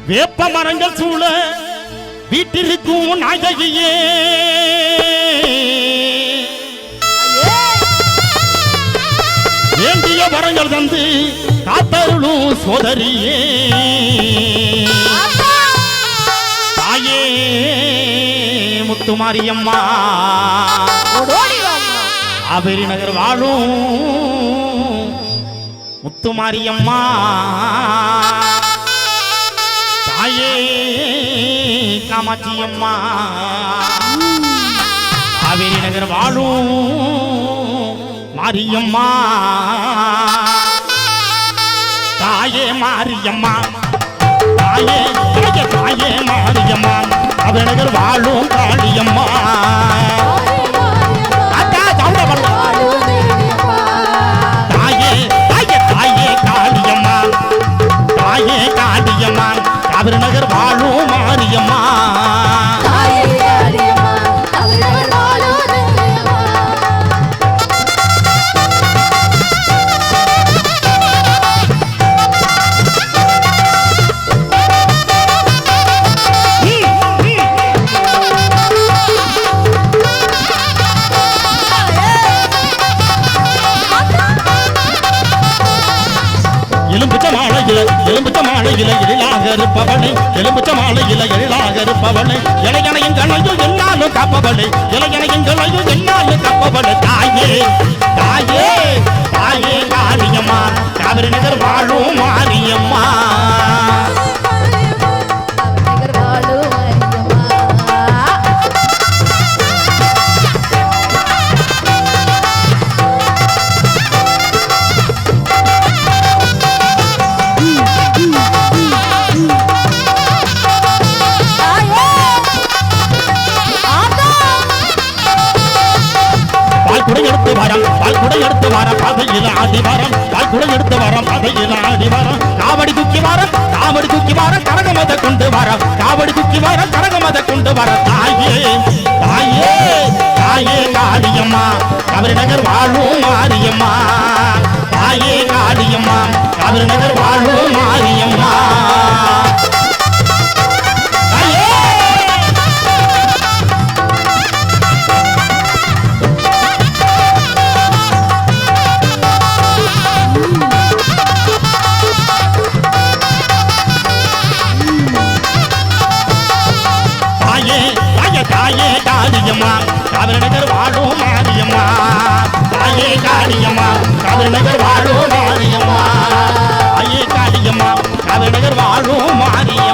வேப்ப மரங்கள் சூழ வீட்டிற்கும் நாயகியே வேண்டிய வரங்கள் தந்து காத்தருளும் சோதரியே தாயே முத்துமாரியம்மா காவிரி நகர் வாழும் முத்துமாரியம்மா தாயே காமாட்சியம்மா காவிரி நகர் வாழும் மாரியம்மா தாயே மாரியம்மா தாயே தாயே மாரியம்மா காவிரி நகர் வாழும் காளியம்மா தாயே தாயே தாயே காளியம்மா தாயே காளியம்மா காவிரி நகர் வாழும் மாரியம்மா எலும்புச்ச மாலையில எழிலாக இருப்பவளே எலும்புச்ச மாலையில எழிலாக இருப்பவளே இளைஞனையும் கண்ணையும் என்னாலும் காப்பவளே இளைஞனையும் கண்ணையும் என்னாலும் காப்பவளே தாயே தாயே தாயே காளியம்மா காவிரி நகர் வாழும் மாரியம்மா எடுத்து வரம் பதையில் ஆடி வரம் எடுத்து வரம் பதையில் ஆடி வரம் காவடி தூக்கி வரம் கரகமத கொண்டு வரம் காவடி தூக்கி வரம் கரகமத கொண்டு வர தாயே தாயே தாயே காளியம்மா காவிரி நகர் வாழும் மாரியம்மா தாயே காளியம்மா காவிரி நகர் வாழும் மாரியம்மா தாயே காளியம்மா காவிரி நகர் வாழும் மாரியம்மா தாயே காளியம்மா காவிரி நகர் வாழும் மாரியம்மா தாயே காளியம்மா காவிரி நகர் வாழும் மாரியம்மா